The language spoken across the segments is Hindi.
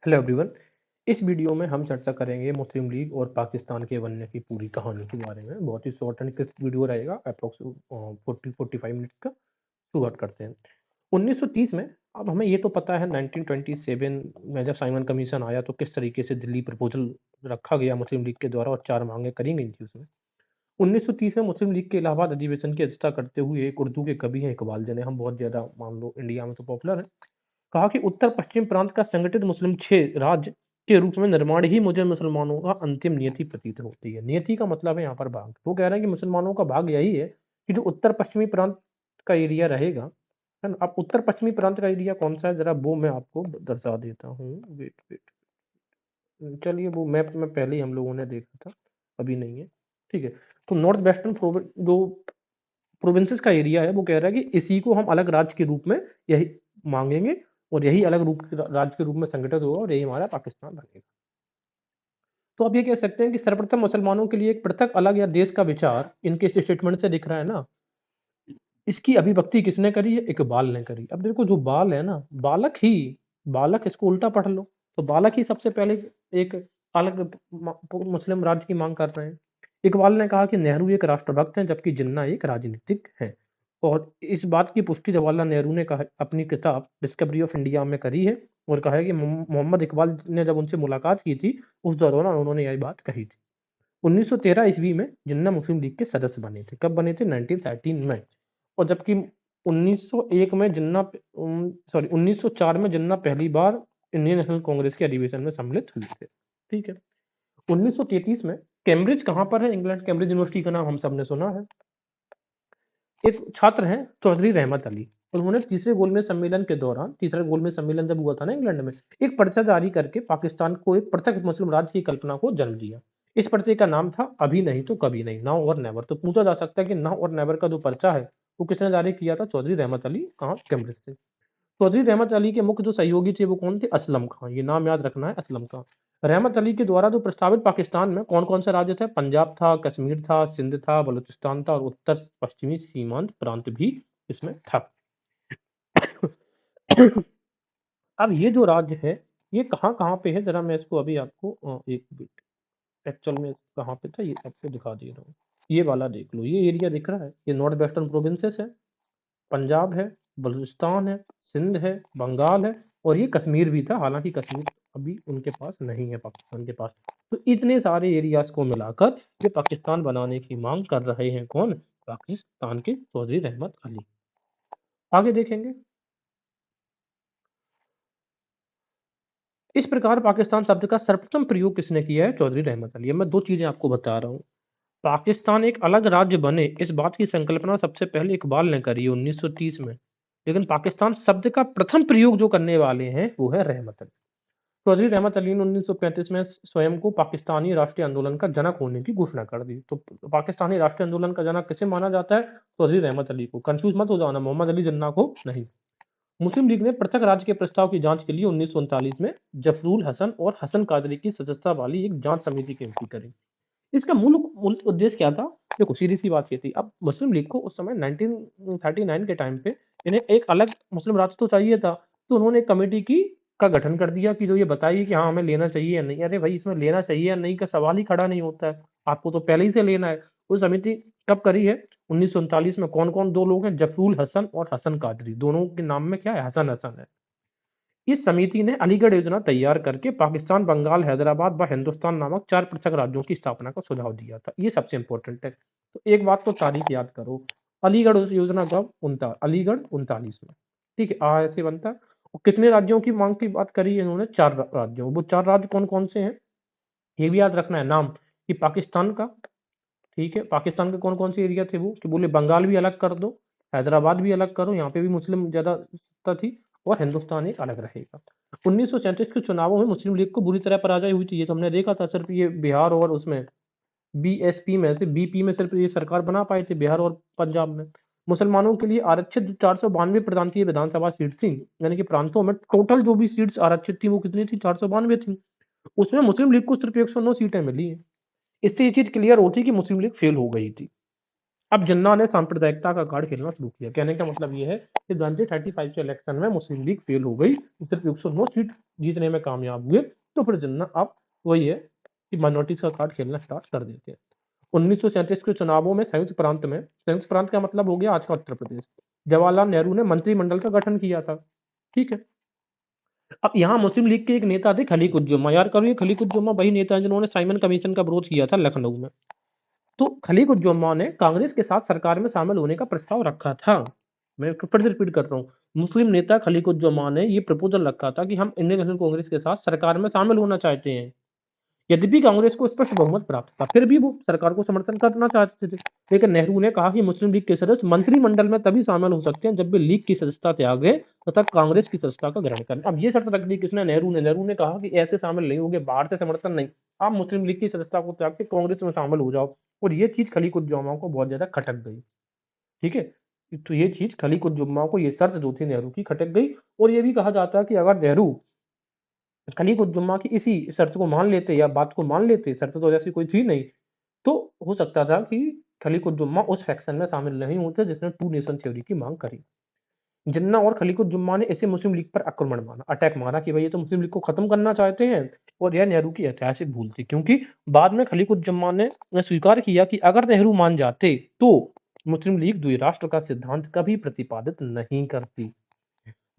Hello everyone. इस वीडियो में हम चर्चा करेंगे मुस्लिम लीग और पाकिस्तान के बनने की पूरी कहानी के बारे में। बहुत ही शॉर्ट एंड क्रिस्प वीडियो रहेगा, अप्रोक्स 40-45 मिनट का। शुरुआत करते हैं 1930 में। अब हमें ये तो पता है 1927 में जब साइमन कमीशन आया तो किस तरीके से दिल्ली प्रपोजल रखा गया मुस्लिम लीग के द्वारा और 4 मांगें करी गई थी उसमें। 1930 में मुस्लिम लीग के इलाहाबाद अधिवेशन की अध्यक्षता करते हुए एक उर्दू के कवि हैं इकबाल, जिन्हें हम बहुत ज़्यादा मान लो इंडिया में तो पॉपुलर है। कहा कि उत्तर पश्चिम प्रांत का संगठित मुस्लिम 6 राज्य के रूप में निर्माण ही मुझे मुसलमानों का अंतिम नियति प्रतीत होती है। नियति का मतलब है यहाँ पर भाग। वो कह रहे हैं कि मुसलमानों का भाग यही है कि जो उत्तर पश्चिमी प्रांत का एरिया रहेगा, है ना। अब उत्तर पश्चिमी प्रांत का एरिया कौन सा है, जरा वो मैं आपको दर्शा देता हूँ। वेट वेट, चलिए वो मैप में पहले ही हम लोगों ने देखा था, अभी नहीं है। ठीक है, तो नॉर्थ वेस्टर्न जो प्रोविंसेस का एरिया है वो कह रहा है कि इसी को हम अलग राज्य के रूप में यही मांगेंगे और यही अलग रूप राज्य के रूप में संगठित होगा और यही हमारा पाकिस्तान बनेगा। तो आप ये कह सकते हैं कि सर्वप्रथम मुसलमानों के लिए एक पृथक अलग या देश का विचार इनके स्टेटमेंट से दिख रहा है ना। इसकी अभिव्यक्ति किसने करी है? इकबाल ने करी। अब देखो जो बाल है ना, बालक इसको उल्टा पढ़ लो तो बालक ही सबसे पहले एक अलग मुस्लिम राज्य की मांग कर रहे हैं। इकबाल ने कहा कि नेहरू एक राष्ट्रभक्त हैं जबकि जिन्ना एक राजनीतिक है। और इस बात की पुष्टि जवाहरलाल नेहरू ने कहा अपनी किताब डिस्कवरी ऑफ इंडिया में करी है और कहा है कि मोहम्मद इकबाल ने जब उनसे मुलाकात की थी उस दौरान उन्होंने यही बात कही थी। 1913 ईस्वी में जिन्ना मुस्लिम लीग के सदस्य बने थे। कब बने थे? 1913 में। और जबकि 1901 में 1904 में जिन्ना पहली बार इंडियन नेशनल कांग्रेस के अधिवेशन में सम्मिलित हुए थे। ठीक है। 1933 में कैम्ब्रिज कहाँ पर है? इंग्लैंड। कैम्ब्रिज यूनिवर्सिटी का नाम हम सब ने सुना है। एक छात्र हैं चौधरी रहमत अली, उन्होंने तीसरे गोलमेज सम्मेलन जब हुआ था ना इंग्लैंड में, एक पर्चा जारी करके पाकिस्तान को एक पृथक मुस्लिम राज्य की कल्पना को जन्म दिया। इस पर्चे का नाम था अभी नहीं तो कभी नहीं, नाउ और नेवर। तो पूछा जा सकता है कि नाउ और नेवर का जो पर्चा है वो किसने जारी किया था? चौधरी रहमत अली। कहाँ? कैम्ब्रिज से। चौधरी रहमत अली के मुख्य जो सहयोगी थे वो कौन थे? असलम खां। ये नाम याद रखना है, असलम खां। रहमत अली के द्वारा जो प्रस्तावित पाकिस्तान में कौन कौन से राज्य थे? पंजाब था, कश्मीर था, सिंध था, बलूचिस्तान था और उत्तर पश्चिमी सीमांत प्रांत भी इसमें था। अब ये जो राज्य है ये कहाँ कहाँ पे है, जरा मैं इसको अभी आपको एक मिनट, एक्चुअल में कहाँ पे था ये आपको दिखा दे रहा हूँ। ये वाला देख लो, ये एरिया दिख रहा है, ये नॉर्थ वेस्टर्न प्रोविंसेस है, पंजाब है, बलूचिस्तान है, सिंध है, बंगाल है और ये कश्मीर भी था। हालांकि कश्मीर अभी उनके पास नहीं है, पाकिस्तान के पास। तो इतने सारे एरियाज को मिलाकर ये पाकिस्तान बनाने की मांग कर रहे हैं कौन? पाकिस्तान के चौधरी रहमत अली। आगे देखेंगे। इस प्रकार पाकिस्तान शब्द का सर्वप्रथम प्रयोग किसने किया है? चौधरी रहमत अली। अब मैं दो चीजें आपको बता रहा हूँ। पाकिस्तान एक अलग राज्य बने इस बात की संकल्पना सबसे पहले इकबाल ने करी है 1930 में। लेकिन पाकिस्तान शब्द का प्रथम प्रयोग जो करने वाले हैं वो है रहमत अली। चौधरी रहमत अली ने 1935 में स्वयं को पाकिस्तानी राष्ट्रीय आंदोलन का जनक होने की घोषणा कर दी। तो पाकिस्तानी राष्ट्रीय आंदोलन का जनक किसे माना जाता है? चौधरी रहमत अली को। कंफ्यूज मत हो जाना, मोहम्मद अली जिन्ना को नहीं। मुस्लिम लीग ने पृथक राज्य के प्रस्ताव की जांच के लिए 1939 में जफरुल हसन और हसन कादरी की सदस्यता वाली एक जांच समिति की नियुक्ति करी। इसका मूल उद्देश्य क्या था? देखो सीधी सी बात ये थी, अब मुस्लिम लीग को उस समय 1939 के टाइम पे इन्हें एक अलग मुस्लिम राष्ट्र तो चाहिए था। तो उन्होंने एक कमेटी की का गठन कर दिया कि जो ये बताइए कि हाँ हमें लेना चाहिए या नहीं। अरे भाई, इसमें लेना चाहिए या नहीं का सवाल ही खड़ा नहीं होता है, आपको तो पहले ही से लेना है। वो समिति कब करी है? 1939 में। कौन कौन दो लोग हैं? जफरुल हसन और हसन कादरी। दोनों के नाम में क्या है? हसन हसन है। इस समिति ने अलीगढ़ योजना तैयार करके पाकिस्तान, बंगाल, हैदराबाद व हिंदुस्तान नामक 4 पृथक राज्यों की स्थापना का सुझाव दिया था। ये सबसे इंपॉर्टेंट है। तो एक बात तो तारीख याद करो, अलीगढ़ योजना कब? अलीगढ़ 39 में। ठीक है, ऐसे बनता है। और कितने राज्यों की मांग की बात करी है इन्होंने? 4 राज्यों। वो 4 राज्य कौन कौन से हैं ये भी याद रखना है नाम, कि पाकिस्तान का। ठीक है, पाकिस्तान के कौन कौन से एरिया थे वो, कि बोले बंगाल भी अलग कर दो, हैदराबाद भी अलग करो, यहाँ पे भी मुस्लिम ज्यादा सत्ता थी, और हिंदुस्तान एक अलग रहेगा। 1937 के चुनावों में मुस्लिम लीग को बुरी तरह पराजय हुई थी, ये तो हमने देखा था। सिर्फ ये बिहार और उसमें बीएसपी में से बीपी में सिर्फ ये सरकार बना पाए थे, बिहार और पंजाब में। मुसलमानों के लिए आरक्षित जो 492 प्रांतीय विधानसभा सीट थी, यानी कि प्रांतों में टोटल जो भी सीट्स आरक्षित थी वो कितनी थी? 492 थी। उसमें मुस्लिम लीग को सिर्फ 109 सीटें मिली है। इससे ये चीज क्लियर होती कि मुस्लिम लीग फेल हो गई थी। अब जिन्ना ने सांप्रदायिकता का कार्ड खेलना शुरू किया। कहने का मतलब ये है कि 1935 के इलेक्शन में मुस्लिम लीग फेल हो गई, सिर्फ 109 सीट जीतने में कामयाब हुए, तो फिर जिन्ना अब वही है कि माइनॉरिटीज का कार्ड खेलना स्टार्ट कर देते हैं। 1937 के चुनावों में संयुक्त प्रांत का मतलब हो गया आज का उत्तर प्रदेश, जवाहरलाल नेहरू ने मंत्रिमंडल का गठन किया था। ठीक है। अब यहाँ मुस्लिम लीग के एक नेता थे खलीकुज्जुमा। यार करो, ये खलीकुज्जुमा वही नेता है जिन्होंने साइमन कमीशन का विरोध किया था लखनऊ में। तो खलीकुज्जुमा ने कांग्रेस के साथ सरकार में शामिल होने का प्रस्ताव रखा था। मैं फिर से रिपीट कर रहा हूँ, मुस्लिम नेता खलीकुज्जुमा ने ये प्रपोजल रखा था कि हम इंडियन नेशनल कांग्रेस के साथ सरकार में शामिल होना चाहते हैं। यद्यपि कांग्रेस को स्पष्ट बहुमत प्राप्त था, फिर भी वो सरकार को समर्थन करना चाहते थे। लेकिन नेहरू ने कहा कि मुस्लिम लीग के सदस्य मंत्रिमंडल में तभी शामिल हो सकते हैं जब वे लीग की सदस्यता त्यागे तथा कांग्रेस की सदस्यता का ग्रहण करें। अब ये शर्त रख दी किसने? नेहरू ने कहा कि ऐसे शामिल नहीं होंगे, बाहर से समर्थन नहीं, आप मुस्लिम लीग की सदस्यता को त्याग के कांग्रेस में शामिल हो जाओ। और ये चीज खलीकुज्जुमा को बहुत ज्यादा खटक गई। ठीक है। तो ये चीज खलीकुज्जुमा को, ये शर्त जो थी नेहरू की, खटक गई। और ये भी कहा जाता है कि अगर नेहरू खलीकुज्जुमा की इसी शर्त को मान लेते या बात को मान लेते, शर्त तो जैसी कोई थी नहीं, तो हो सकता था कि खलीकुज्जुमा उस फैक्शन में शामिल नहीं होते जिसने टू नेशन थ्योरी की मांग करी। जिन्ना और खलीकुज्जुमा ने इसे मुस्लिम लीग पर आक्रमण माना, अटैक माना कि भाई ये तो मुस्लिम लीग को खत्म करना चाहते हैं। और यह नेहरू की ऐतिहासिक भूल थी, क्योंकि बाद में खलीकुज्जुमा ने स्वीकार किया कि अगर नेहरू मान जाते तो मुस्लिम लीग द्विराष्ट्र का सिद्धांत कभी प्रतिपादित नहीं करती।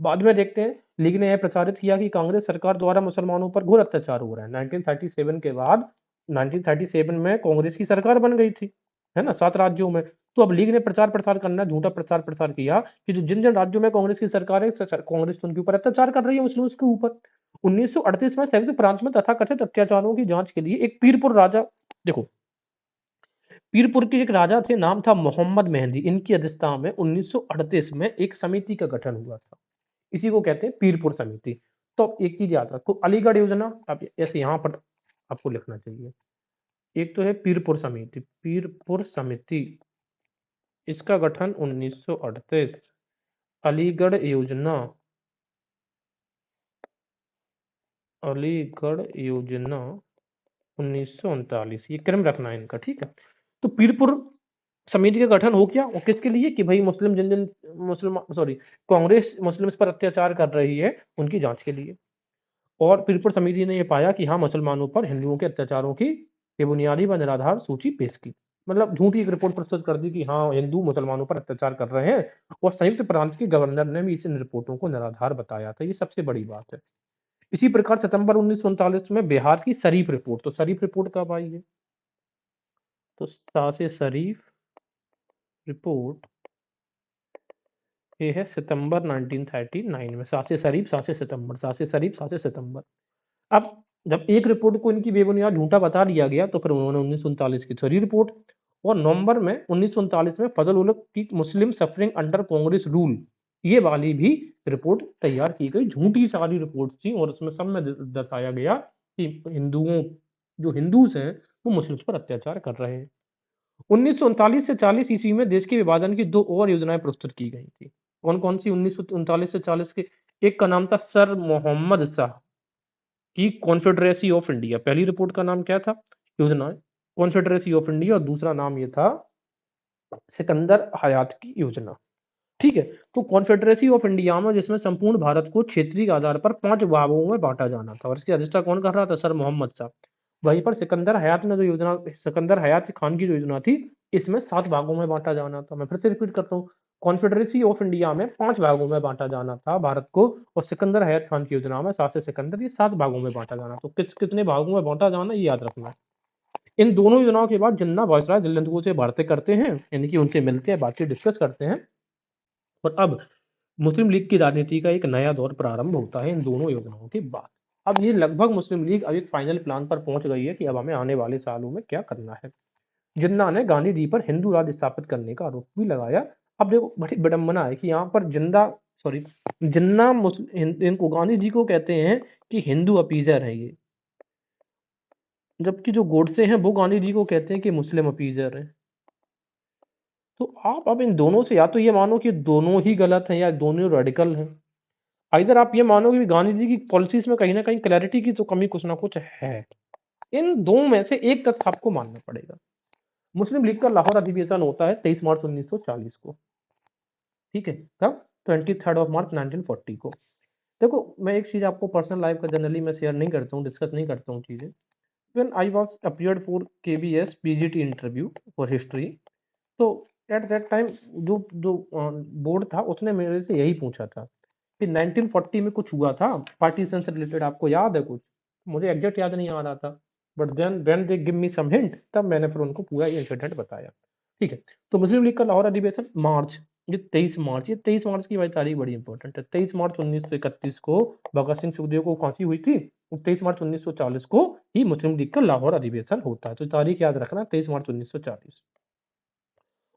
बाद में देखते हैं, लीग ने यह प्रचारित किया कि कांग्रेस सरकार द्वारा मुसलमानों पर घोर अत्याचार हो रहा है। 1937 के बाद 1937 में कांग्रेस की सरकार बन गई थी, है ना, 7 राज्यों में। तो अब लीग ने प्रचार प्रसार करना, झूठा प्रचार प्रसार किया कि जो जिन जिन राज्यों में कांग्रेस की सरकार है, कांग्रेस तो उनके ऊपर अत्याचार कर रही है, मुस्लिम्स के ऊपर। 1938 में संयुक्त प्रांत में तथाकथित अत्याचारों की जांच के लिए एक पीरपुर राजा, देखो, पीरपुर के एक राजा थे, नाम था मोहम्मद मेहंदी, इनकी अध्यक्षता में 1938 में एक समिति का गठन हुआ था। इसी को कहते हैं पीरपुर समिति। तो अब एक चीज याद रखो, अलीगढ़ योजना, अब ऐसे यहाँ पर आपको लिखना चाहिए। एक तो है पीरपुर समिति, पीरपुर समिति, इसका गठन 1938। अलीगढ़ योजना, अलीगढ़ योजना 1939, ये क्रम रखना है इनका, ठीक है। तो पीरपुर समिति का गठन हो गया, और किसके लिए? कि भाई मुस्लिम जिन जिन मुस्लिम सॉरी कांग्रेस मुस्लिम्स पर अत्याचार कर रही है, उनकी जांच के लिए। और पीरपुर समिति ने यह पाया कि हाँ, मुसलमानों पर हिंदुओं के अत्याचारों की बेबुनियादी व निराधार सूची पेश की, मतलब झूठी एक रिपोर्ट प्रस्तुत कर दी कि हाँ, हिंदू मुसलमानों पर अत्याचार कर रहे हैं। और संयुक्त प्रांत के गवर्नर ने भी इन रिपोर्टों को निराधार बताया था। ये सबसे बड़ी बात है। इसी प्रकार सितंबर 1939 में बिहार की शरीफ रिपोर्ट, तो शरीफ रिपोर्ट कब आई है? तो सासे शरीफ रिपोर्ट ये है सितंबर 1939 में। सासे शरीफ, सासे सितंबर, सासे शरीफ, सासे सितंबर। अब जब एक रिपोर्ट को इनकी बेबुनियाद झूठा बता दिया गया, तो फिर उन्होंने 1939 की थ्योरी रिपोर्ट, और नवंबर में 1939 में फजल उल हक की मुस्लिम सफरिंग अंडर कांग्रेस रूल, ये वाली भी रिपोर्ट तैयार की गई। झूठी सारी रिपोर्ट थी, और उसमें सब में दर्शाया गया कि हिंदुओं, जो हिंदूज हैं, वो मुस्लिम्स पर अत्याचार कर रहे हैं। 1939 से 40 ईस्वी में देश के विभाजन की 2 और योजनाएं प्रस्तुत की गई थी। कौन कौन सी? 1939 से 40 के, एक का नाम था सर मोहम्मद शाह की कॉन्फेडरेसी ऑफ इंडिया। पहली रिपोर्ट का नाम क्या था? योजना कॉन्फेडरेसी ऑफ इंडिया, और दूसरा नाम ये था सिकंदर हयात की योजना। ठीक है। तो कॉन्फेडरेसी ऑफ इंडिया में, जिसमें संपूर्ण भारत को क्षेत्रीय आधार पर 5 भागों में बांटा जाना था, और इसकी अध्यक्षता कौन कर रहा था? सर मोहम्मद शाह। वहीं पर सिकंदर हयात ने जो योजना, सिकंदर हयात खान की जो योजना थी, इसमें 7 भागों में बांटा जाना था। मैं फिर से रिपीट करता हूँ, कॉन्फेडरेसी ऑफ इंडिया में 5 भागों में बांटा जाना था भारत को, और सिकंदर हयात खान की योजना में 7 से सिकंदर, ये 7 भागों में बांटा जाना। तो कितने भागों में बांटा जाना, ये याद रखना है। इन दोनों योजनाओं के बाद जिन्ना वायसराय दिल्ली से बातें करते हैं, यानी कि उनसे मिलते हैं, बातचीत डिस्कस करते हैं। और अब मुस्लिम लीग की राजनीति का एक नया दौर प्रारंभ होता है इन दोनों योजनाओं के बाद। अब ये लगभग मुस्लिम लीग अब एक फाइनल प्लान पर पहुंच गई है कि अब हमें आने वाले सालों में क्या करना है। जिन्ना ने गांधी जी पर हिंदू राज स्थापित करने का आरोप भी लगाया। अब देखो, बड़ी विडंबना है कि यहाँ पर सॉरी जिन्ना इनको गांधी जी को कहते हैं कि हिंदू अपीजर है ये, जबकि जो गोडसे हैं वो गांधी जी को कहते हैं कि मुस्लिम अपीजर है। तो आप अब इन दोनों से या तो ये मानो कि दोनों ही गलत हैं या दोनों रेडिकल हैं, इधर आप ये मानो कि गांधी जी की पॉलिसीज में कहीं ना कहीं क्लैरिटी की तो कमी कुछ ना कुछ है। इन दो में से एक तथ्य आपको मानना पड़ेगा। मुस्लिम लीग का लाहौर अधिवेशन होता है 23 मार्च 1940 को। ठीक है, कब? 23 ऑफ मार्च 1940 को। देखो, मैं एक चीज आपको पर्सनल लाइफ का जनरली मैं शेयर नहीं करता हूँ, डिस्कस नहीं करता हूँ चीजें। When I was appeared for KBS PGT interview for history, तो एट दैट टाइम जो जो बोर्ड था उसने मेरे से यही पूछा था कि 1940 में कुछ हुआ था पार्टीशन से रिलेटेड, आपको याद है कुछ? मुझे एग्जैक्ट याद नहीं आ रहा था, but then when they give me some hint, तब मैंने फिर उनको पूरा ये इंसिडेंट बताया। ठीक है, तो मुस्लिम लीग का लाहौर अधिवेशन मार्च, ये 23 मार्च, ये 23 मार्च की भाई तारीख बड़ी इंपॉर्टेंट है। 23 मार्च 1931 को भगत सिंह सुखदेव को फांसी हुई थी, 23 मार्च 1940 को ही मुस्लिम लीग का लाहौर अधिवेशन होता है। तो तारीख याद रखना, 23 मार्च 1940।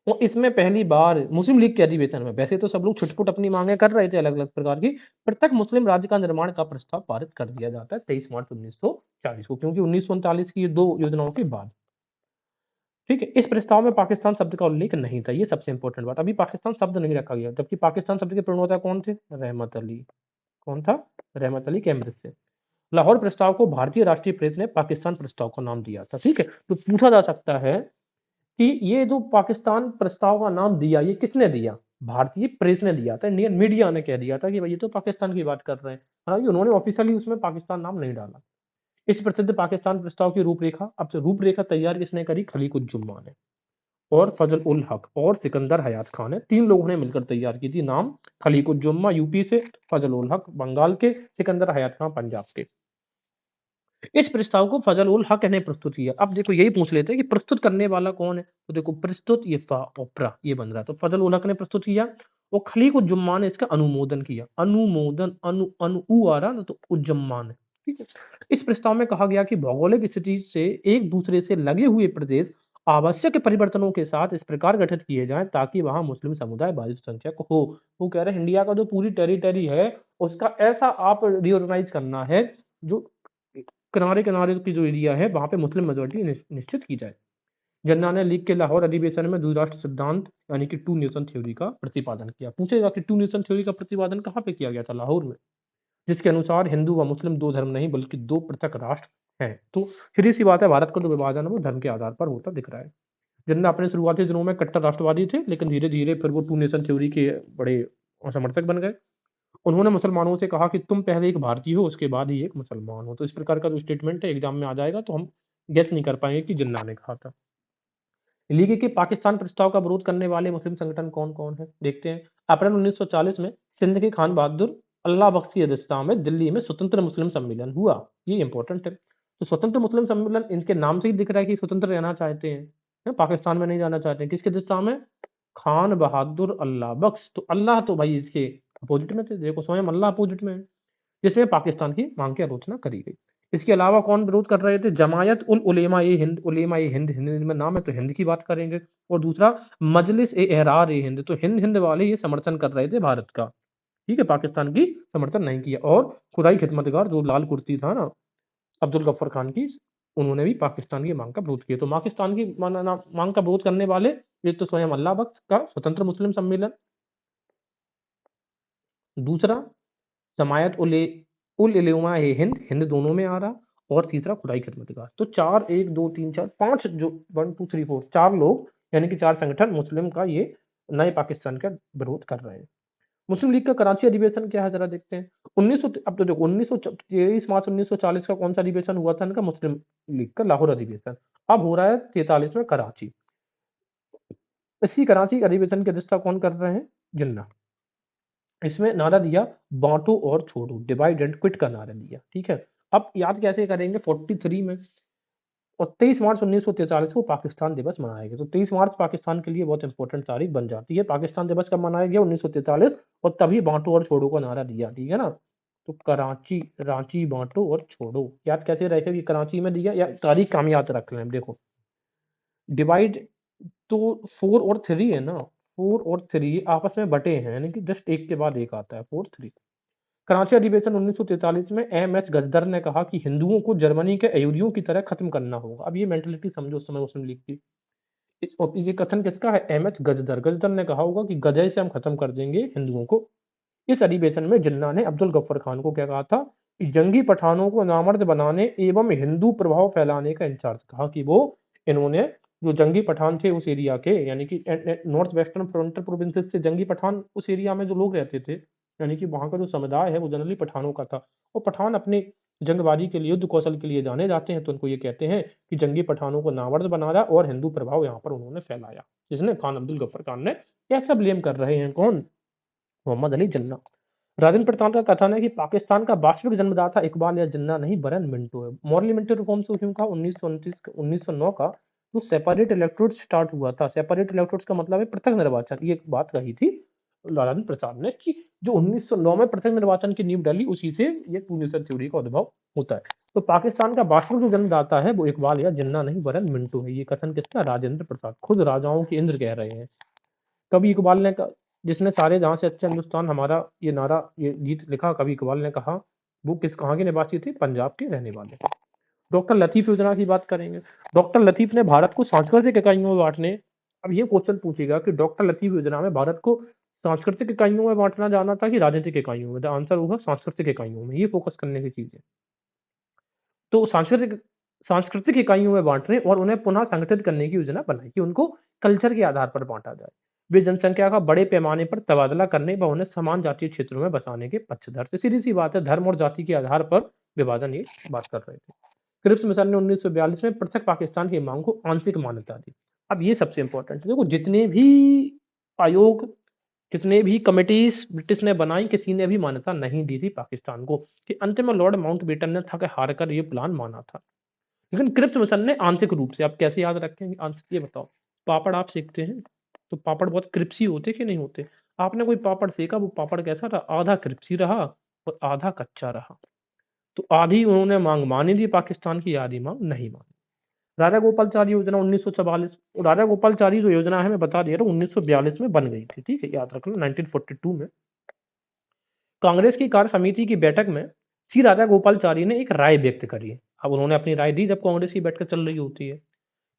और इसमें पहली बार मुस्लिम लीग के अधिवेशन में, वैसे तो सब लोग छुटपुट अपनी मांगे कर रहे थे अलग अलग प्रकार की, पृथक मुस्लिम राज्य का निर्माण का प्रस्ताव पारित कर दिया जाता है 23 मार्च 1940 को, क्योंकि 1939 की ये दो योजनाओं के बाद। ठीक है, इस प्रस्ताव में पाकिस्तान शब्द का उल्लेख नहीं था, ये सबसे इंपॉर्टेंट बात। अभी पाकिस्तान शब्द नहीं रखा गया, जबकि पाकिस्तान शब्द के प्रणेता कौन थे? रहमत अली। कौन था? रहमत अली, कैम्ब्रिज से। लाहौर प्रस्ताव को भारतीय राष्ट्रीय प्रेस ने पाकिस्तान प्रस्ताव का नाम दिया था। ठीक है, तो पूछा जा सकता है कि ये जो पाकिस्तान प्रस्ताव का नाम दिया, ये किसने दिया? भारतीय प्रेस ने दिया था, इंडियन मीडिया ने कह दिया था कि भाई ये तो पाकिस्तान की बात कर रहे हैं। हालांकि उन्होंने ऑफिशियली उसमें पाकिस्तान नाम नहीं डाला। इस प्रसिद्ध पाकिस्तान प्रस्ताव की रूपरेखा, अब से रूपरेखा तैयार किसने करी? खलीकुज्जुम्मा ने और फजल उल हक और सिकंदर हयात खान ने, तीन लोगों ने मिलकर तैयार की थी। नाम? खलीकुज्जुम्मा यूपी से, फजल उल हक बंगाल के, सिकंदर हयात खान पंजाब के। इस प्रस्ताव को फजल उल हक ने प्रस्तुत किया। अब देखो यही पूछ लेते हैं कि प्रस्तुत करने वाला कौन है, तो देखो प्रस्तुत ये फा ओपरा ये बन रहा है, तो फजल उल हक ने प्रस्तुत किया और खलीकुज्जुम्मा ने इसका अनुमोदन किया। अनुमोदन, अनु अनु ऊ आ रहा ना, तो उज्जम्मा ने। ठीक है, इस प्रस्ताव में कहा गया कि भौगोलिक स्थिति से एक दूसरे से लगे हुए प्रदेश आवश्यक परिवर्तनों के साथ इस प्रकार गठित किए जाएं ताकि वहां मुस्लिम समुदाय बहुसंख्यक हो। वो कह रहे हैं इंडिया का जो पूरी टेरिटरी है उसका ऐसा आप रिओर्गेनाइज करना है, जो किनारे किनारे की जो एरिया है वहां पे मुस्लिम मेजोरिटी निश्चित की जाए। जिन्ना ने लीग के लाहौर अधिवेशन में द्विराष्ट्र सिद्धांत यानी कि टू नेशन थ्योरी का प्रतिपादन किया। पूछेगा कि टू नेशन थ्योरी का प्रतिपादन कहाँ पे किया गया था? लाहौर में, जिसके अनुसार हिंदू व मुस्लिम दो धर्म नहीं बल्कि दो पृथक राष्ट्र हैं। तो सीधी सी बात है, भारत का जो विभाजन है वो धर्म के आधार पर होता दिख रहा है। जिन्ना अपने शुरुआती दिनों में कट्टर राष्ट्रवादी थे, लेकिन धीरे धीरे फिर वो टू नेशन थ्योरी के बड़े समर्थक बन गए। उन्होंने मुसलमानों से कहा कि तुम पहले एक भारतीय हो उसके बाद ही एक मुसलमान हो। तो इस प्रकार का जो स्टेटमेंट है एग्जाम में आ जाएगा, तो हम गेस नहीं कर पाएंगे कि जिन्ना ने कहा था। लीग के पाकिस्तान प्रस्ताव का विरोध करने वाले मुस्लिम संगठन कौन कौन है, देखते हैं। अप्रैल 1940 में सिंध के खान बहादुर अल्लाह बख्श की अध्यक्षता में दिल्ली में स्वतंत्र मुस्लिम सम्मेलन हुआ। ये इंपॉर्टेंट है। तो स्वतंत्र मुस्लिम सम्मेलन, इनके नाम से ही दिख रहा है कि स्वतंत्र रहना चाहते हैं, पाकिस्तान में नहीं जाना चाहते हैं। किसकी अध्यक्षता में? खान बहादुर अल्लाह बख्श। तो अल्लाह तो भाई इसके अपोजिट में थे, देखो स्वयं अल्लाह अपोजिट में है, जिसमें पाकिस्तान की मांग की आलोचना करी गई। इसके अलावा कौन विरोध कर रहे थे? जमायत उल उलेमा ए हिंद। उलेमा ए हिंद, हिंद में नाम है तो हिंद की बात करेंगे। और दूसरा मजलिस ए एहरार ए हिंद, तो हिंद हिंद वाले ये समर्थन कर रहे थे भारत का। ठीक है, पाकिस्तान की समर्थन नहीं किया। और खुदाई खिदमतगार जो लाल कुर्सी था ना अब्दुल गफ्फर खान की, उन्होंने भी पाकिस्तान की मांग का विरोध किया। तो पाकिस्तान की मांग का विरोध करने वाले एक तो स्वयं अल्लाह बख्श का स्वतंत्र मुस्लिम सम्मेलन, दूसरा जमायत उल उलेमा ए हिंद, हिंद दोनों में आ रहा, और तीसरा खुदाई खिदमतगार। तो चार, एक दो तीन चार पांच, जो वन टू थ्री फोर, चार लोग यानी कि चार संगठन मुस्लिम का ये नए पाकिस्तान का विरोध कर रहे हैं। मुस्लिम लीग का कराची अधिवेशन क्या है जरा देखते हैं। 1900, अब तो देखो 1923 मार्च 1940 का कौन सा अधिवेशन हुआ था इनका? मुस्लिम लीग का लाहौर अधिवेशन। अब हो रहा है 43 में कराची। इसी कराची अधिवेशन की अध्यक्षता कौन कर रहे हैं? जिन्ना। इसमें नारा दिया बांटो और छोड़ो, डिवाइड एंड क्विट का नारा दिया। ठीक है, अब याद कैसे करेंगे? 43 में और 23 मार्च 1943 को पाकिस्तान दिवस मनाया गया। तो 23 मार्च पाकिस्तान के लिए बहुत इंपॉर्टेंट तारीख बन जाती है। पाकिस्तान दिवस कब मनाया गया? 1943, और तभी बांटो और छोड़ो का नारा दिया। ठीक है ना, तो कराची, रांची, बांटो और छोड़ो याद कैसे रखेगा कि कराची में दिया, या तारीख काम याद रख लें। देखो डिवाइड, तो 4 और 3 है ना, 4 और 3 आपस में बटे हैं, यानी कि जस्ट एक के बाद एक आता है, 4 3। कराची अधिवेशन 1943 में एम एच गजदर ने कहा कि हिंदुओं को जर्मनी के अयूरियों की तरह खत्म करना होगा। अब ये मेंटेलिटी समझो उस समय मुस्लिम लीग की। और ये कथन किसका है? M H गजदर। गजदर ने कहा होगा कि गधे से हम खत्म कर देंगे हिंदुओं को। इस अधिवेशन में जिन्ना ने अब्दुल गफ्फर खान को क्या कहा था? कि जंगी पठानों को नामर्द बनाने एवं हिंदू प्रभाव फैलाने का इंचार्ज कहा कि वो, इन्होंने जो जंगी पठान थे उस एरिया के, यानी कि नॉर्थ वेस्टर्न फ्रंटियर प्रोविंसेस से जंगी पठान उस एरिया में जो लोग रहते थे, यानी कि वहाँ का जो समुदाय है वो जनरली पठानों का था। और पठान अपने जंगबाजी के लिए, युद्ध कौशल के लिए जाने जाते हैं, तो उनको ये कहते हैं कि जंगी पठानों को नामर्द बनाया और हिंदू प्रभाव यहाँ पर उन्होंने फैलाया। जिसने खान अब्दुल गफ्फार खान ने, ऐसा ब्लेम कर रहे हैं कौन? मोहम्मद अली जिन्ना। राजेंद्र प्रसाद का कथन है कि पाकिस्तान का वास्तविक जन्मदाता इकबाल या जिन्ना नहीं वरन मिंटो है। मॉरली मिंटो रिफॉर्म्स को क्यों कहा? 1909 का जो सेपरेट इलेक्टोरेट स्टार्ट हुआ था, सेपरेट इलेक्टोरेट्स का मतलब है पृथक निर्वाचन, ये एक बात कही थी राजेंद्र प्रसाद ने कि जो 1909 में पृथक निर्वाचन की नींव डाली, उसी से ये टू नेशन थ्योरी का उद्भव होता है। तो पाकिस्तान का वास्तविक जो जन्मदाता है वो इकबाल या जिन्ना नहीं वरन मिंटो है। ये कथन किसका? राजेंद्र प्रसाद, खुद राजाओं के इंद्र कह रहे हैं। कभी इकबाल ने कहा, जिसने सारे जहां से अच्छा हिंदुस्तान हमारा ये नारा, ये गीत लिखा, कभी इकबाल ने कहा, वो किस कहाँ के निवासी थे? पंजाब के रहने वाले। डॉक्टर लतीफ योजना की बात करेंगे। डॉक्टर लतीफ ने भारत को सांस्कृतिक इकाइयों में बांटने, अब ये क्वेश्चन पूछेगा कि डॉक्टर लतीफ योजना में भारत को सांस्कृतिक इकाइयों में बांटना जाना था कि राजनीतिक इकाइयों में? द आंसर होगा सांस्कृतिक इकाइयों में। ये फोकस करने की चीज है। तो सांस्कृतिक सांस्कृतिक इकाइयों में बांटने और उन्हें पुनः संगठित करने की योजना बनाई कि उनको कल्चर के आधार पर बांटा जाए। वे जनसंख्या का बड़े पैमाने पर तबादला करने व उन्हें समान जातीय क्षेत्रों में बसाने के पक्षधर थे। सीधी सी बात है, धर्म और जाति के आधार पर विभाजन ये बात कर रहे थे। क्रिप्स मिशन ने 1942 में पृथक पाकिस्तान की मांग को आंशिक मान्यता दी। अब ये सबसे इंपॉर्टेंट है। देखो, जितने भी आयोग, जितने भी कमिटीज ब्रिटिश ने बनाई, किसी ने भी मान्यता नहीं दी थी पाकिस्तान को, कि अंत में लॉर्ड माउंटबेटन ने थक हार कर ये प्लान माना था। लेकिन क्रिप्स मिशन ने आंशिक रूप से, आप कैसे याद रखेंगे आंशिक, ये बताओ। पापड़ आप सेकते हैं तो पापड़ बहुत क्रिप्सी होते कि नहीं होते? आपने कोई पापड़ सेका, वो पापड़ कैसा रहा? आधा क्रिप्सी रहा और आधा कच्चा रहा। तो आधी उन्होंने मांग मानी थी पाकिस्तान की, आधी मांग नहीं मानी। राजा गोपालचारी योजना 1944, राजा गोपालचारी जो योजना है मैं बता दे रहा हूँ 1942 में बन गई थी, ठीक है, याद रख लो। 1942 में कांग्रेस की कार्य समिति की बैठक में सी राजा गोपालचारी ने एक राय व्यक्त करी। अब उन्होंने अपनी राय दी जब कांग्रेस की बैठक चल रही होती है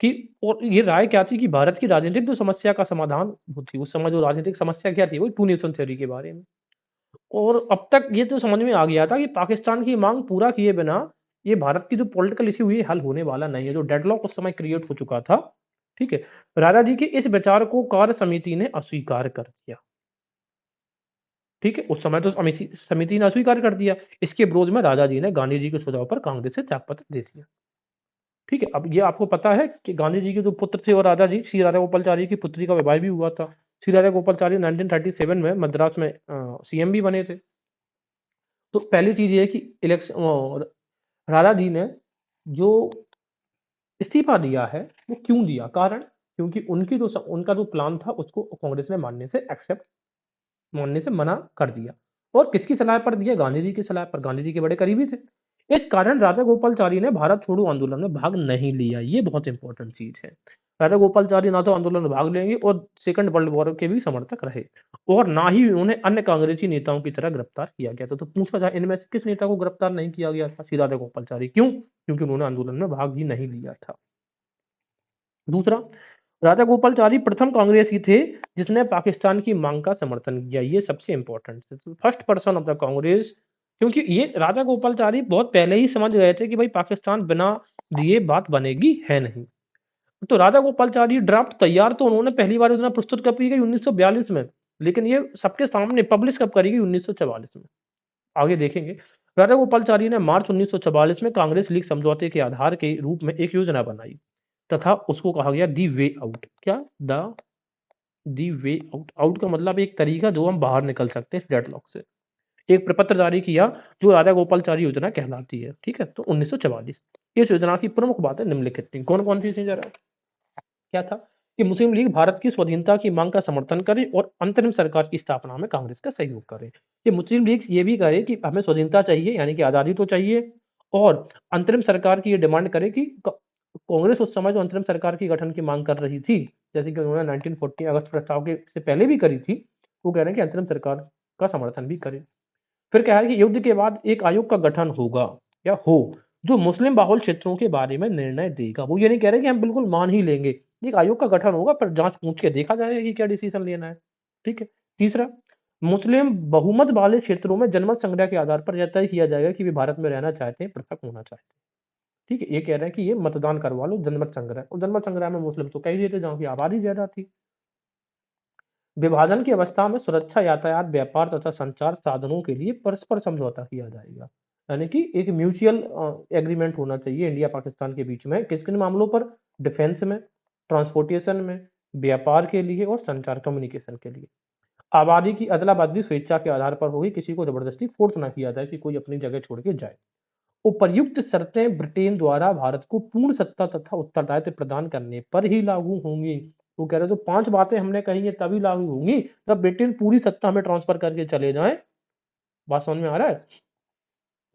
कि, और ये राय क्या थी कि भारत की राजनीतिक जो समस्या का समाधान होती, उस समय जो राजनीतिक समस्या क्या थी, वो टू नेशन थ्योरी के बारे में। और अब तक ये तो समझ में आ गया था कि पाकिस्तान की मांग पूरा किए बिना ये भारत की जो पॉलिटिकल इश्यू हुई हल होने वाला नहीं है, जो डेडलॉक उस समय क्रिएट हो चुका था। ठीक है, राजा जी के इस विचार को कार्य समिति ने अस्वीकार कर दिया। ठीक है, उस समय तो समिति ने अस्वीकार कर दिया। इसके विरोध में राजा जी ने गांधी जी के सुझाव पर कांग्रेस से त्यागपत्र दे दिया। ठीक है, अब ये आपको पता है कि गांधी जी के जो पुत्र थे और राजा जी, श्री राजा गोपालचारी की पुत्री का विवाह भी हुआ था। श्री राजा गोपालचारी 1937 में मद्रास में सीएम भी बने थे। तो पहली चीज ये है कि इलेक्शन, राजा जी ने जो इस्तीफा दिया है वो क्यों दिया? कारण, क्योंकि उनका जो प्लान था उसको कांग्रेस ने मानने से मना कर दिया। और किसकी सलाह पर दिया? गांधी जी की सलाह पर। गांधी जी के बड़े करीबी थे। इस कारण राजा गोपालचारी ने भारत छोड़ो आंदोलन में भाग नहीं लिया। ये बहुत इंपॉर्टेंट चीज है। राजा गोपालचारी ना तो आंदोलन में भाग लेंगे और सेकंड वर्ल्ड वॉर के भी समर्थक रहे, और ना ही उन्हें अन्य कांग्रेसी नेताओं की तरह गिरफ्तार किया गया था। तो पूछा जाए, इनमें से किस नेता को गिरफ्तार नहीं किया गया था? श्री राजा गोपालचारी। क्यों? क्योंकि उन्होंने आंदोलन में भाग ही नहीं लिया था। दूसरा, राजा गोपालचारी प्रथम कांग्रेसी थे जिसने पाकिस्तान की मांग का समर्थन किया। ये सबसे इंपॉर्टेंट है, first person of the Congress. क्योंकि ये राजा गोपालचारी बहुत पहले ही समझ गए थे कि भाई पाकिस्तान बिना दिए बात बनेगी है नहीं। तो राजा गोपालचारी ड्राफ्ट तैयार तो उन्होंने पहली बार योजना प्रस्तुत कब की गई? 1942 में। लेकिन ये सबके सामने पब्लिश कब करी गई? 1944 में। आगे देखेंगे। राजा गोपालचारी ने मार्च 1944 में कांग्रेस लीग समझौते के आधार के रूप में एक योजना बनाई तथा उसको कहा गया दी वे आउट। क्या? दी वे आउट। आउट का मतलब एक तरीका जो हम बाहर निकल सकते हैं डेडलॉक से। एक प्रपत्र जारी किया जो राजा गोपालचारी योजना कहलाती है। ठीक है, तो 1944। इस योजना की प्रमुख बातें निम्नलिखित थी। कौन कौन सी थी जरा? क्या था कि मुस्लिम लीग भारत की स्वाधीनता की मांग का समर्थन करे और अंतरिम सरकार की स्थापना में कांग्रेस का सहयोग करे। ये मुस्लिम लीग ये भी करे कि हमें स्वाधीनता चाहिए, यानी कि आजादी तो चाहिए, और अंतरिम सरकार की ये डिमांड करे कि कांग्रेस उस समय जो अंतरिम सरकार की गठन की मांग कर रही थी, जैसे कि उन्होंने 1940 अगस्त प्रस्ताव के से पहले भी करी थी, वो कह रहे हैं कि अंतरिम सरकार का समर्थन भी करे। फिर क्या है कि युद्ध के बाद एक आयोग का गठन होगा या हो जो मुस्लिम बाहुल क्षेत्रों के बारे में निर्णय देगा। वो ये नहीं कह रहे कि हम बिल्कुल मान ही लेंगे, एक आयोग का गठन होगा पर जांच पूछ के देखा जाएगा कि क्या डिसीजन लेना है। ठीक है। तीसरा, मुस्लिम बहुमत वाले क्षेत्रों में जनमत संग्रह के आधार पर यह तय किया जाएगा कि वे भारत में रहना चाहते हैं, पृथक होना चाहते हैं। ठीक है, ये कह रहे हैं कि ये मतदान करवा लो, जनमत संग्रह, और जनमत संग्रह में मुस्लिम तो कई देते जहाँ की आबादी ज्यादा थी। विभाजन की अवस्था में सुरक्षा, यातायात, व्यापार तथा संचार साधनों के लिए परस्पर समझौता किया जाएगा। यानी कि एक म्यूचुअल एग्रीमेंट होना चाहिए इंडिया पाकिस्तान के बीच में, किस किन मामलों पर? डिफेंस में, ट्रांसपोर्टेशन में, व्यापार के लिए और संचार कम्युनिकेशन के लिए। आबादी की अदला बदली स्वेच्छा के आधार पर होगी, किसी को जबरदस्ती फोर्स ना किया जाए कि कोई अपनी जगह छोड़ के जाए। उपर्युक्त शर्तें ब्रिटेन द्वारा भारत को पूर्ण सत्ता तथा उत्तरदायित्व प्रदान करने पर ही लागू होंगी। वो कह रहे जो 5 बातें हमने कही है तभी लागू होंगी जब ब्रिटेन पूरी सत्ता हमें ट्रांसफर करके चले जाएं। बात समझ में आ रहा है?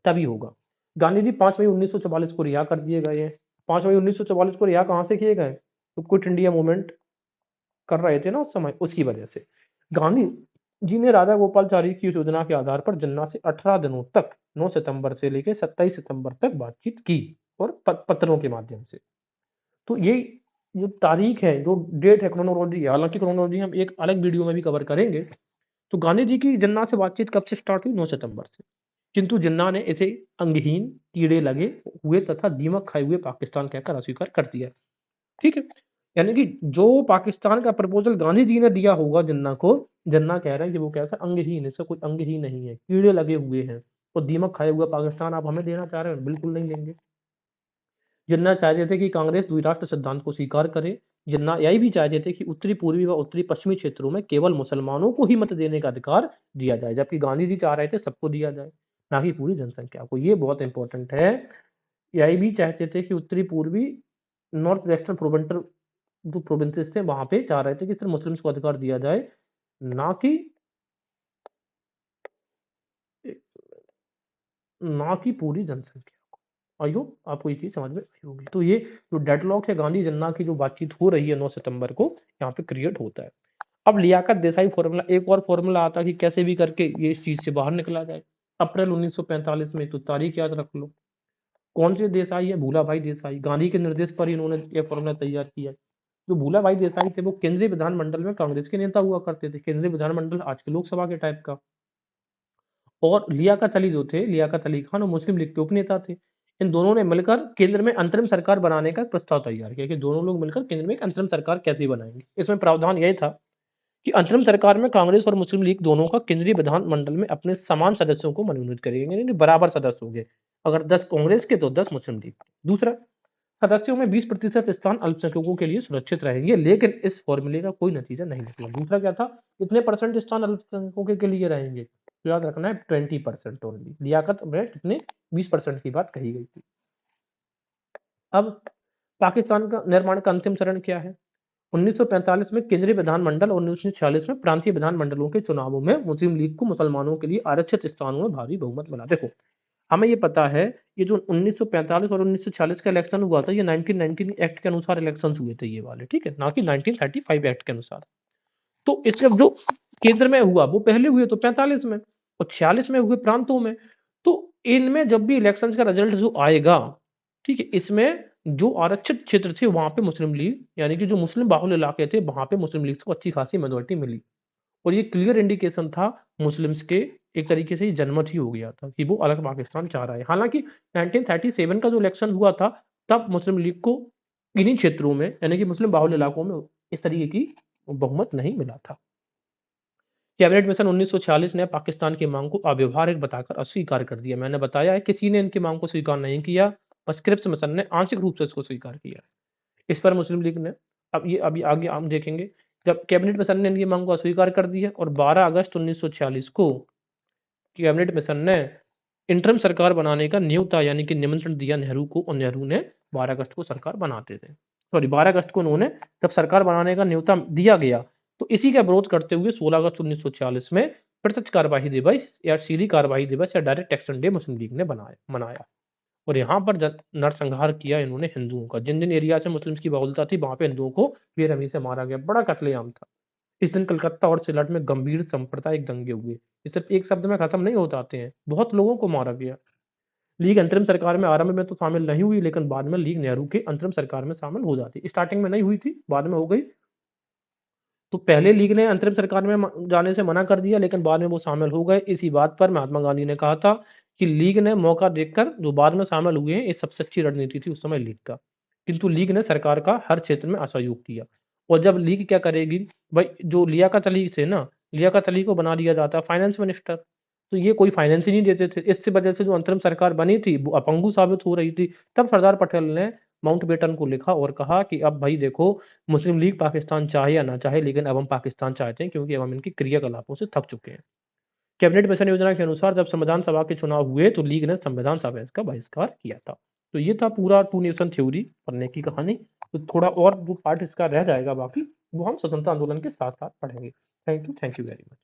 तभी होगा। गांधी जी 5 मई 1944 को रिहा कर दिए गए हैं। 5 मई 1944 को रिहा कहां से किए गए? तो क्विट इंडिया मूवमेंट कर रहे थे ना उस समय, उसकी वजह से। गांधी जी ने राधा गोपालाचारी की इस योजना के आधार पर जिन्ना से 18 दिनों तक 9 सितंबर से लेकर 27 सितंबर तक बातचीत की, और पत्रों के माध्यम से। तो ये जो तारीख है, जो डेट है, क्रोनोलॉजी है, हालांकि क्रोनोलॉजी हम एक अलग वीडियो में भी कवर करेंगे। तो गांधी जी की जिन्ना से बातचीत कब से स्टार्ट हुई? 9 सितंबर से। किंतु जिन्ना ने इसे अंगहीन, कीड़े लगे हुए तथा दीमक खाए हुए पाकिस्तान कहकर अस्वीकार कर दिया। ठीक है, यानी कि जो पाकिस्तान का प्रपोजल गांधी जी ने दिया होगा जिन्ना को, जिन्ना कह रहे हैं कि वो कैसा अंगहीन, इसका कोई अंग ही नहीं है, कीड़े लगे हुए हैं और दीमक खाए हुआ पाकिस्तान आप हमें देना चाह रहे हैं, बिल्कुल नहीं लेंगे। जिन्ना चाहते थे कि कांग्रेस द्विराष्ट्र सिद्धांत को स्वीकार करे। जिन्ना यही भी चाहते थे कि उत्तरी पूर्वी व उत्तरी पश्चिमी क्षेत्रों में केवल मुसलमानों को ही मत देने का अधिकार दिया जाए, जबकि गांधी जी चाह रहे थे सबको दिया जाए, ना कि पूरी जनसंख्या को। ये बहुत इंपॉर्टेंट है। यही भी चाहते थे कि उत्तरी पूर्वी, नॉर्थ वेस्टर्न प्रोवेंटल जो प्रोविंसेस थे वहां पे चाह रहे थे कि सिर्फ मुस्लिम्स को अधिकार दिया जाए, ना कि ना कि पूरी जनसंख्या। आई होप आपको ये चीज समझ में आई होगी। तो ये जो डेडलॉक है गांधी जन्ना की जो बातचीत हो रही है 9 सितंबर को, यहाँ पे क्रिएट होता है। अब लियाकत देसाई फॉर्मूला, एक और फॉर्मूला आता कि कैसे भी करके ये इस चीज से बाहर निकला जाए। अप्रैल 1945 में, तो तारीख याद रख लो। कौन से देसाई है? भूला भाई देसाई। गांधी के निर्देश पर इन्होंने ये फॉर्मूला तैयार किया। जो भूला भाई देसाई थे वो केंद्रीय विधानमंडल में कांग्रेस के नेता हुआ करते थे, केंद्रीय विधानमंडल आज के लोकसभा के टाइप का। और लियाकत अली जो थे, लियाकत अली खान, वो मुस्लिम लीग के उपनेता थे। इन दोनों ने मिलकर केंद्र में अंतरिम सरकार बनाने का प्रस्ताव तैयार किया कि दोनों लोग मिलकर केंद्र में एक अंतरिम सरकार कैसे बनाएंगे। इसमें प्रावधान यह था कि अंतरिम सरकार में कांग्रेस और मुस्लिम लीग दोनों का केंद्रीय विधानमंडल में अपने समान सदस्यों को मनोनीत करेंगे, यानी बराबर सदस्य होंगे। अगर 10 कांग्रेस के तो 10 मुस्लिम लीग। दूसरा, सदस्यों में 20% स्थान अल्पसंख्यकों के लिए सुरक्षित रहेंगे, लेकिन इस फॉर्मूले का कोई नतीजा नहीं निकला। दूसरा क्या था? इतने परसेंट स्थान अल्पसंख्यकों के लिए रहेंगे, तो याद रखना है 20% ओनली। लियाकत में कितने? 20% की बात कही गई थी। अब पाकिस्तान का निर्माण का अंतिम चरण क्या है? 1945 में केंद्रीय विधानमंडल और 1946 में प्रांतीय विधानमंडलों के चुनावों में मुस्लिम लीग को मुसलमानों के लिए आरक्षित स्थानों में भारी बहुमत मिला। देखो, हमें ये पता है, ये जो 1945 और 1946 का इलेक्शन हुआ था, ये 1919 एक्ट के अनुसार इलेक्शन हुए थे ये वाले, ठीक है, ना कि 1935 एक्ट के अनुसार। तो इसका जो केंद्र में हुआ वो पहले हुए तो 45 में, और 46 में हुए प्रांतों में। तो इनमें जब भी इलेक्शन का रिजल्ट जो आएगा, ठीक है, इसमें जो आरक्षित क्षेत्र थे वहां पे मुस्लिम लीग, यानी कि जो मुस्लिम बाहुल इलाके थे वहां पे मुस्लिम लीग को अच्छी खासी मेजोरिटी मिली। और ये क्लियर इंडिकेशन था मुस्लिम्स के, एक तरीके से ये जनमत ही हो गया था कि वो अलग पाकिस्तान चाह रहा है। हालांकि 1937 का जो इलेक्शन हुआ था, तब मुस्लिम लीग को इन्हीं क्षेत्रों में, यानी कि मुस्लिम बाहुल इलाकों में, इस तरीके की बहुमत नहीं मिला था। कैबिनेट मिशन 1946 ने पाकिस्तान की मांग को अव्यवहारिक बताकर अस्वीकार कर दिया। मैंने बताया है किसी ने इनकी मांग को स्वीकार नहीं किया, बस क्रिप्स मिशन ने आंशिक रूप से इसको स्वीकार किया। इस पर मुस्लिम लीग ने, अब ये अभी आगे हम देखेंगे, जब कैबिनेट मिशन ने इनकी मांग को अस्वीकार कर दिया और 12 अगस्त 1946 को कैबिनेट मिशन ने इंटरम सरकार बनाने का न्योता, यानी कि निमंत्रण दिया नेहरू को, और नेहरू ने 12 अगस्त को सरकार बनाते थे, सॉरी 12 अगस्त को उन्होंने जब सरकार बनाने का न्योता दिया गया, तो इसी का विरोध करते हुए 16 अगस्त 1946 में प्रत्यक्ष कार्यवाही दिवस या सीधी कार्यवाही दिवस या डायरेक्ट एक्शन डे मुस्लिम लीग ने मनाया। और यहाँ पर नरसंहार किया इन्होंने हिंदुओं का। जिन जिन एरिया से मुस्लिम्स की बहुलता थी वहां पे हिंदुओं को बेरहमी से मारा गया, बड़ा कत्लेआम था। इस दिन कलकत्ता और सिलट में गंभीर सांप्रदायिक दंगे हुए। ये सिर्फ एक शब्द में खत्म नहीं हो जाते हैं, बहुत लोगों को मारा गया। लीग अंतरिम सरकार में आरंभ में तो शामिल नहीं हुई, लेकिन बाद में लीग नेहरू के अंतरिम सरकार में शामिल हो जाती। स्टार्टिंग में नहीं हुई थी, बाद में हो गई। तो पहले लीग ने अंतरिम सरकार में जाने से मना कर दिया, लेकिन बाद में वो शामिल हो गए। इसी बात पर महात्मा गांधी ने कहा था कि लीग ने मौका देखकर जो बाद में शामिल हुए हैं, ये सबसे अच्छी रणनीति थी उस समय लीग का। किंतु लीग ने सरकार का हर क्षेत्र में असहयोग किया और जब लीग क्या करेगी, भाई जो लियाकत अली थे ना, लियाकत अली को बना दिया जाता फाइनेंस मिनिस्टर, तो ये कोई फाइनेंस ही नहीं देते थे। इस वजह से जो अंतरिम सरकार बनी थी, वो अपंगु साबित हो रही थी। तब सरदार पटेल ने माउंटबेटन को लिखा और कहा कि अब भाई देखो, मुस्लिम लीग पाकिस्तान चाहे या ना चाहे, लेकिन अब हम पाकिस्तान चाहते हैं क्योंकि अब हम इनकी क्रियाकलापों से थक चुके हैं। कैबिनेट मिशन योजना के अनुसार जब संविधान सभा के चुनाव हुए तो लीग ने संविधान सभा का बहिष्कार किया था। तो ये था पूरा टू नेशन थ्योरी पढ़ने की कहानी। तो थोड़ा और जो पार्ट इसका रह जाएगा बाकी, वो हम स्वतंत्रता आंदोलन के साथ साथ पढ़ेंगे। Thank you very much.